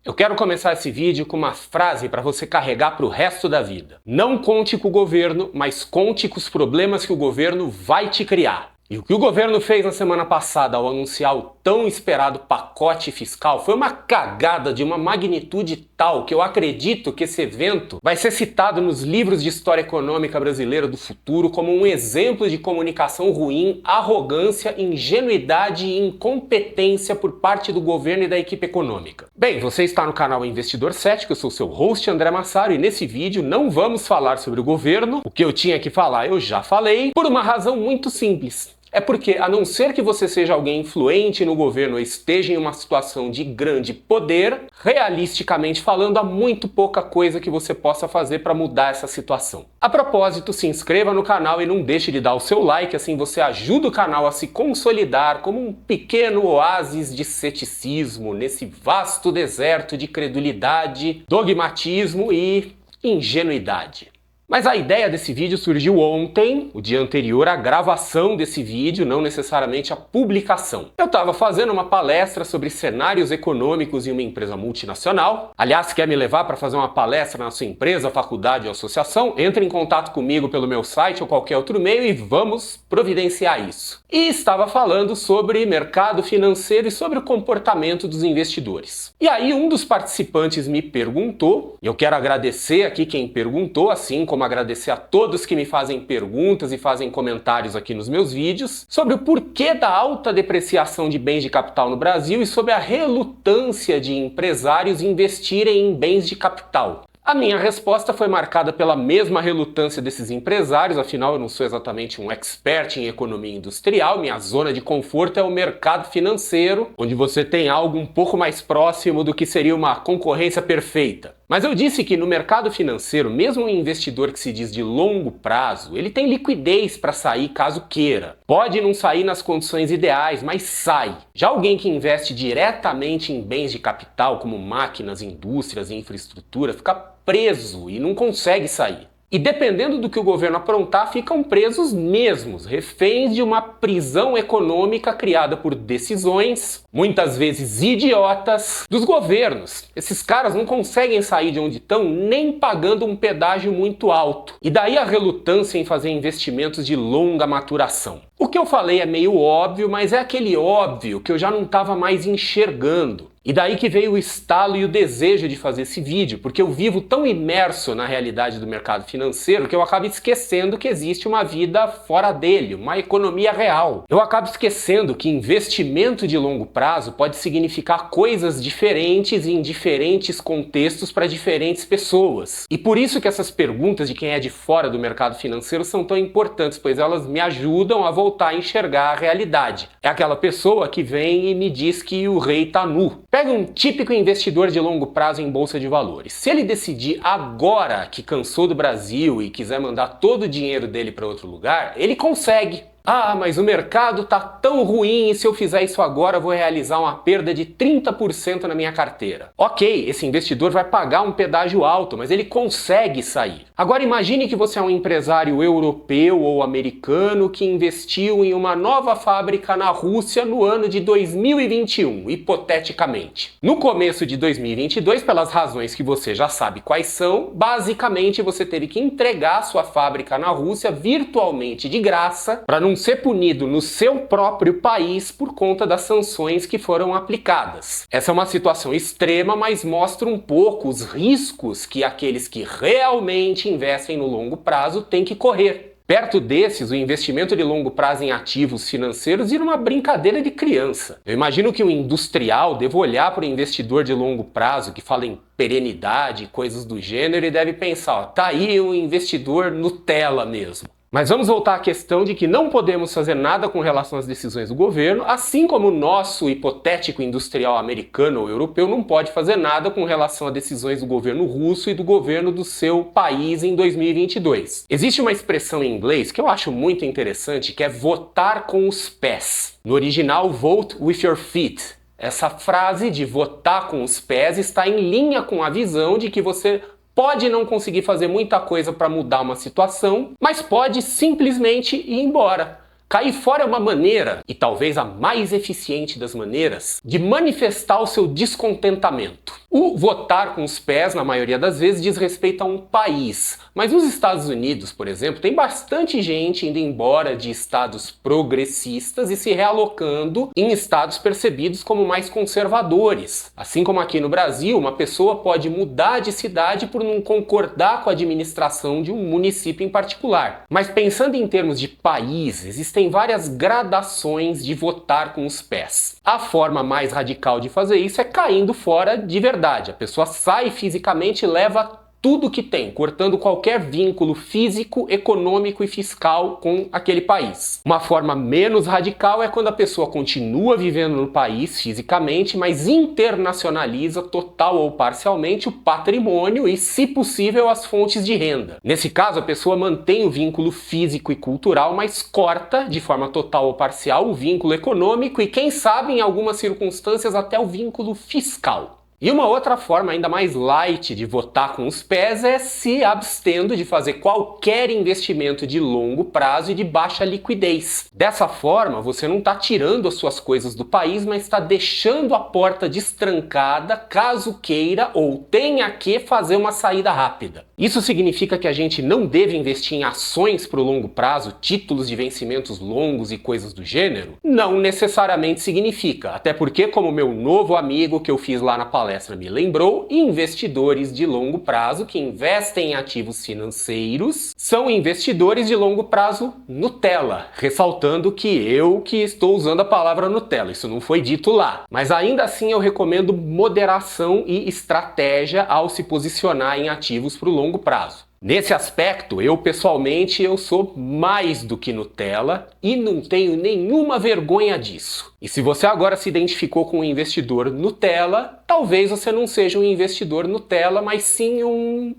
Eu quero começar esse vídeo com uma frase para você carregar para o resto da vida. Não conte com o governo, mas conte com os problemas que o governo vai te criar. E o que o governo fez na semana passada ao anunciar o tão esperado pacote fiscal foi uma cagada de uma magnitude tal que eu acredito que esse evento vai ser citado nos livros de história econômica brasileira do futuro como um exemplo de comunicação ruim, arrogância, ingenuidade e incompetência por parte do governo e da equipe econômica. Bem, você está no canal Investidor Cético, eu sou seu host André Massaro e nesse vídeo não vamos falar sobre o governo, o que eu tinha que falar eu já falei, por uma razão muito simples. É porque, a não ser que você seja alguém influente no governo ou esteja em uma situação de grande poder, realisticamente falando, há muito pouca coisa que você possa fazer para mudar essa situação. A propósito, se inscreva no canal e não deixe de dar o seu like, assim você ajuda o canal a se consolidar como um pequeno oásis de ceticismo nesse vasto deserto de credulidade, dogmatismo e ingenuidade. Mas a ideia desse vídeo surgiu ontem, o dia anterior à gravação desse vídeo, não necessariamente a publicação. Eu estava fazendo uma palestra sobre cenários econômicos em uma empresa multinacional. Aliás, quer me levar para fazer uma palestra na sua empresa, faculdade ou associação? Entre em contato comigo pelo meu site ou qualquer outro meio e vamos providenciar isso. E estava falando sobre mercado financeiro e sobre o comportamento dos investidores. E aí um dos participantes me perguntou, e eu quero agradecer aqui quem perguntou, assim como agradecer a todos que me fazem perguntas e fazem comentários aqui nos meus vídeos, sobre o porquê da alta depreciação de bens de capital no Brasil e sobre a relutância de empresários investirem em bens de capital. A minha resposta foi marcada pela mesma relutância desses empresários, afinal eu não sou exatamente um expert em economia industrial, minha zona de conforto é o mercado financeiro, onde você tem algo um pouco mais próximo do que seria uma concorrência perfeita. Mas eu disse que no mercado financeiro, mesmo um investidor que se diz de longo prazo, ele tem liquidez para sair caso queira. Pode não sair nas condições ideais, mas sai. Já alguém que investe diretamente em bens de capital, como máquinas, indústrias e infraestrutura, fica preso e não consegue sair. E dependendo do que o governo aprontar, ficam presos mesmos, reféns de uma prisão econômica criada por decisões, muitas vezes idiotas, dos governos. Esses caras não conseguem sair de onde estão nem pagando um pedágio muito alto. E daí a relutância em fazer investimentos de longa maturação. O que eu falei é meio óbvio, mas é aquele óbvio que eu já não estava mais enxergando. E daí que veio o estalo e o desejo de fazer esse vídeo, porque eu vivo tão imerso na realidade do mercado financeiro que eu acabo esquecendo que existe uma vida fora dele, uma economia real. Eu acabo esquecendo que investimento de longo prazo pode significar coisas diferentes em diferentes contextos para diferentes pessoas. E por isso que essas perguntas de quem é de fora do mercado financeiro são tão importantes, pois elas me ajudam a voltar a enxergar a realidade. É aquela pessoa que vem e me diz que o rei tá nu. Pega um típico investidor de longo prazo em bolsa de valores. Se ele decidir agora que cansou do Brasil e quiser mandar todo o dinheiro dele para outro lugar, ele consegue. Ah, mas o mercado tá tão ruim e se eu fizer isso agora eu vou realizar uma perda de 30% na minha carteira. Ok, esse investidor vai pagar um pedágio alto, mas ele consegue sair. Agora imagine que você é um empresário europeu ou americano que investiu em uma nova fábrica na Rússia no ano de 2021, hipoteticamente. No começo de 2022, pelas razões que você já sabe quais são, basicamente você teve que entregar sua fábrica na Rússia virtualmente de graça para não ser punido no seu próprio país por conta das sanções que foram aplicadas. Essa é uma situação extrema, mas mostra um pouco os riscos que aqueles que realmente investem no longo prazo têm que correr. Perto desses, o investimento de longo prazo em ativos financeiros vira uma brincadeira de criança. Eu imagino que um industrial deva olhar para o investidor de longo prazo que fala em perenidade e coisas do gênero e deve pensar, ó, tá aí um investidor Nutella mesmo. Mas vamos voltar à questão de que não podemos fazer nada com relação às decisões do governo, assim como o nosso hipotético industrial americano ou europeu não pode fazer nada com relação a decisões do governo russo e do governo do seu país em 2022. Existe uma expressão em inglês que eu acho muito interessante, que é votar com os pés. No original, vote with your feet. Essa frase de votar com os pés está em linha com a visão de que você pode não conseguir fazer muita coisa para mudar uma situação, mas pode simplesmente ir embora. Cair fora é uma maneira, e talvez a mais eficiente das maneiras, de manifestar o seu descontentamento. O votar com os pés, na maioria das vezes, diz respeito a um país. Mas nos Estados Unidos, por exemplo, tem bastante gente indo embora de estados progressistas e se realocando em estados percebidos como mais conservadores. Assim como aqui no Brasil, uma pessoa pode mudar de cidade por não concordar com a administração de um município em particular. Mas pensando em termos de país, existem várias gradações de votar com os pés. A forma mais radical de fazer isso é caindo fora de verdade. A pessoa sai fisicamente e leva tudo que tem, cortando qualquer vínculo físico, econômico e fiscal com aquele país. Uma forma menos radical é quando a pessoa continua vivendo no país fisicamente, mas internacionaliza total ou parcialmente o patrimônio e, se possível, as fontes de renda. Nesse caso, a pessoa mantém o vínculo físico e cultural, mas corta, de forma total ou parcial, o vínculo econômico e, quem sabe, em algumas circunstâncias, até o vínculo fiscal. E uma outra forma ainda mais light de votar com os pés é se abstendo de fazer qualquer investimento de longo prazo e de baixa liquidez. Dessa forma, você não está tirando as suas coisas do país, mas está deixando a porta destrancada caso queira ou tenha que fazer uma saída rápida. Isso significa que a gente não deve investir em ações para o longo prazo, títulos de vencimentos longos e coisas do gênero? Não necessariamente significa, até porque, como meu novo amigo que eu fiz lá na palestra me lembrou, investidores de longo prazo que investem em ativos financeiros são investidores de longo prazo Nutella, ressaltando que eu que estou usando a palavra Nutella, isso não foi dito lá. Mas ainda assim eu recomendo moderação e estratégia ao se posicionar em ativos para o longo prazo. Nesse aspecto, eu pessoalmente sou mais do que Nutella e não tenho nenhuma vergonha disso. E se você agora se identificou com um investidor Nutella, talvez você não seja um investidor Nutella, mas sim um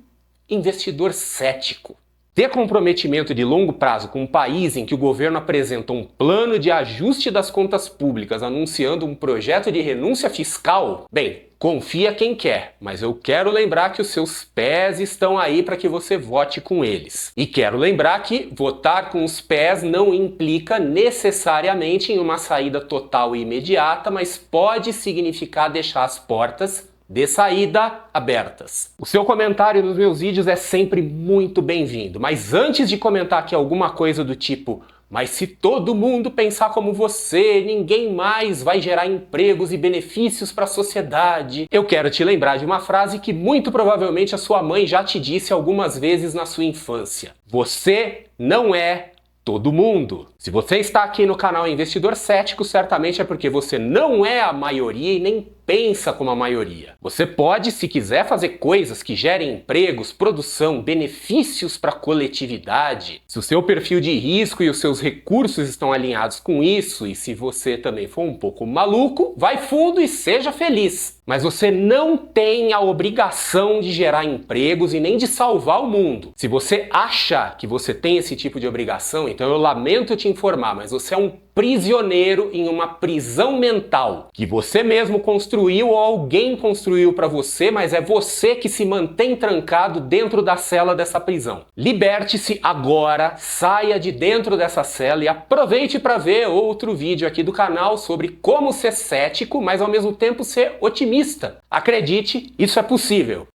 investidor cético. Ter comprometimento de longo prazo com um país em que o governo apresenta um plano de ajuste das contas públicas anunciando um projeto de renúncia fiscal, bem, confia quem quer, mas eu quero lembrar que os seus pés estão aí para que você vote com eles. E quero lembrar que votar com os pés não implica necessariamente em uma saída total e imediata, mas pode significar deixar as portas de saída abertas. O seu comentário nos meus vídeos é sempre muito bem-vindo, mas antes de comentar aqui alguma coisa do tipo "mas se todo mundo pensar como você, ninguém mais vai gerar empregos e benefícios para a sociedade", eu quero te lembrar de uma frase que muito provavelmente a sua mãe já te disse algumas vezes na sua infância: você não é todo mundo. Se você está aqui no canal Investidor Cético, certamente é porque você não é a maioria e nem pensa como a maioria. Você pode, se quiser, fazer coisas que gerem empregos, produção, benefícios para a coletividade. Se o seu perfil de risco e os seus recursos estão alinhados com isso, e se você também for um pouco maluco, vai fundo e seja feliz. Mas você não tem a obrigação de gerar empregos e nem de salvar o mundo. Se você acha que você tem esse tipo de obrigação, então eu lamento te informar, mas você é um prisioneiro em uma prisão mental que você mesmo construiu ou alguém construiu para você, mas é você que se mantém trancado dentro da cela dessa prisão. Liberte-se agora, saia de dentro dessa cela e aproveite para ver outro vídeo aqui do canal sobre como ser cético, mas ao mesmo tempo ser otimista. Acredite, isso é possível.